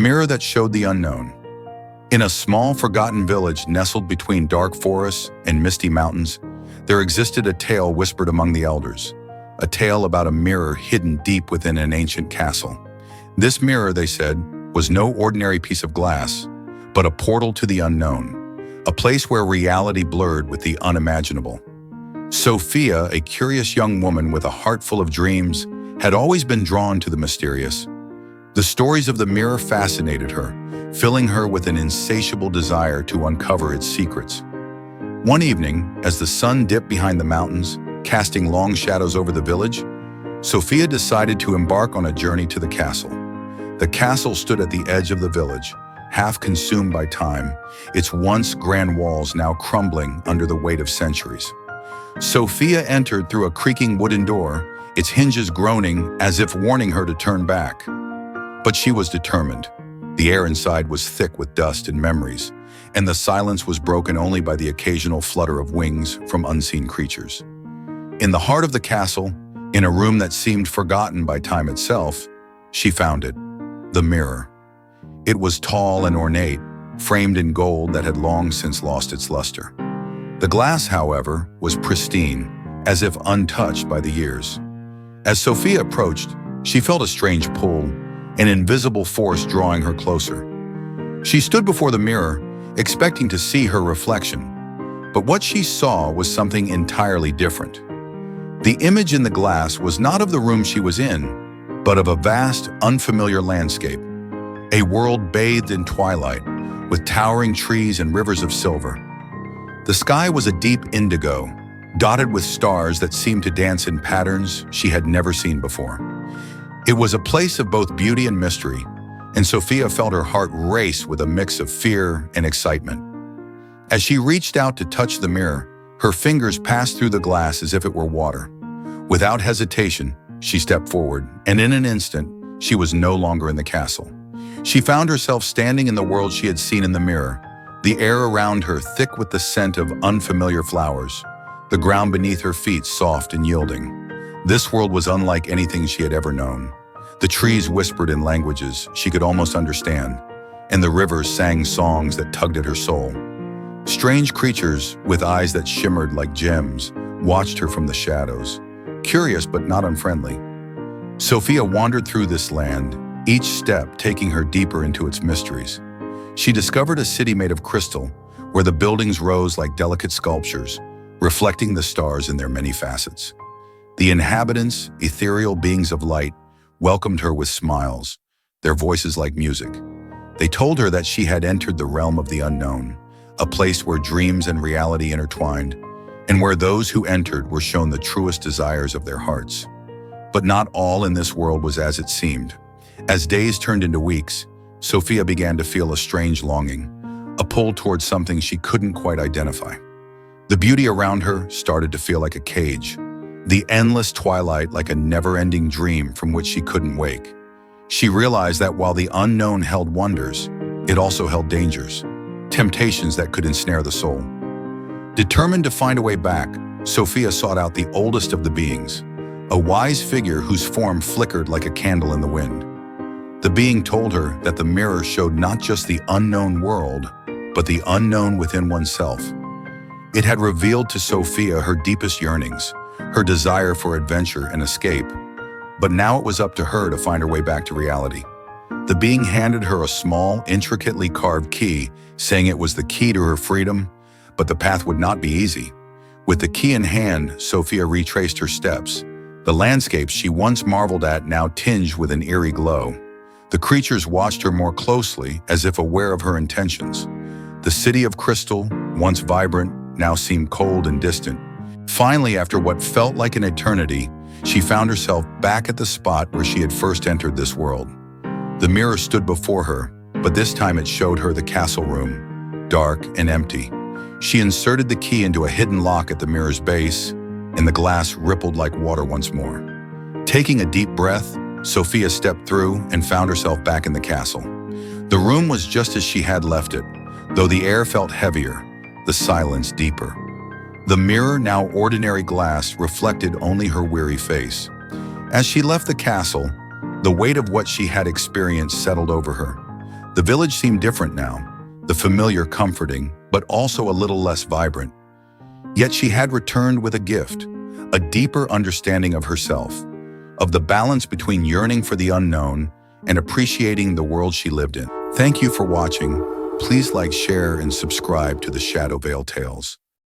mirror that showed the unknown. In a small, forgotten village nestled between dark forests and misty mountains, there existed a tale whispered among the elders, a tale about a mirror hidden deep within an ancient castle. This mirror, they said, was no ordinary piece of glass, but a portal to the unknown, a place where reality blurred with the unimaginable. Sofia, a curious young woman with a heart full of dreams, had always been drawn to the mysterious. The stories of the mirror fascinated her, filling her with an insatiable desire to uncover its secrets. One evening, as the sun dipped behind the mountains, casting long shadows over the village, Sofia decided to embark on a journey to the castle. The castle stood at the edge of the village, half consumed by time, its once grand walls now crumbling under the weight of centuries. Sofia entered through a creaking wooden door, its hinges groaning as if warning her to turn back. But she was determined. The air inside was thick with dust and memories, and the silence was broken only by the occasional flutter of wings from unseen creatures. In the heart of the castle, in a room that seemed forgotten by time itself, she found it, the mirror. It was tall and ornate, framed in gold that had long since lost its luster. The glass, however, was pristine, as if untouched by the years. As Sofia approached, she felt a strange pull, an invisible force drawing her closer. She stood before the mirror, expecting to see her reflection, but what she saw was something entirely different. The image in the glass was not of the room she was in, but of a vast, unfamiliar landscape, a world bathed in twilight, with towering trees and rivers of silver. The sky was a deep indigo, dotted with stars that seemed to dance in patterns she had never seen before. It was a place of both beauty and mystery, and Sofia felt her heart race with a mix of fear and excitement. As she reached out to touch the mirror, her fingers passed through the glass as if it were water. Without hesitation, she stepped forward, and in an instant, she was no longer in the castle. She found herself standing in the world she had seen in the mirror, the air around her thick with the scent of unfamiliar flowers, the ground beneath her feet soft and yielding. This world was unlike anything she had ever known. The trees whispered in languages she could almost understand, and the rivers sang songs that tugged at her soul. Strange creatures, with eyes that shimmered like gems, watched her from the shadows, curious but not unfriendly. Sofia wandered through this land, each step taking her deeper into its mysteries. She discovered a city made of crystal, where the buildings rose like delicate sculptures, reflecting the stars in their many facets. The inhabitants, ethereal beings of light, welcomed her with smiles, their voices like music. They told her that she had entered the realm of the unknown, a place where dreams and reality intertwined, and where those who entered were shown the truest desires of their hearts. But not all in this world was as it seemed. As days turned into weeks, Sofia began to feel a strange longing, a pull towards something she couldn't quite identify. The beauty around her started to feel like a cage, the endless twilight like a never-ending dream from which she couldn't wake. She realized that while the unknown held wonders, it also held dangers, temptations that could ensnare the soul. Determined to find a way back, Sofia sought out the oldest of the beings, a wise figure whose form flickered like a candle in the wind. The being told her that the mirror showed not just the unknown world, but the unknown within oneself. It had revealed to Sofia her deepest yearnings, her desire for adventure and escape, but now it was up to her to find her way back to reality. The being handed her a small, intricately carved key, saying it was the key to her freedom, but the path would not be easy. With the key in hand, Sofia retraced her steps. The landscapes she once marveled at now tinged with an eerie glow. The creatures watched her more closely, as if aware of her intentions. The city of crystal, once vibrant, now seemed cold and distant. Finally, after what felt like an eternity, she found herself back at the spot where she had first entered this world. The mirror stood before her, but this time it showed her the castle room, dark and empty. She inserted the key into a hidden lock at the mirror's base, and the glass rippled like water once more. Taking a deep breath, Sofia stepped through and found herself back in the castle. The room was just as she had left it, though the air felt heavier, the silence deeper. The mirror, now ordinary glass, reflected only her weary face. As she left the castle, the weight of what she had experienced settled over her. The village seemed different now, the familiar comforting, but also a little less vibrant. Yet she had returned with a gift, a deeper understanding of herself, of the balance between yearning for the unknown and appreciating the world she lived in. Thank you for watching. Please like, share, and subscribe to the Shadow Veil Tales.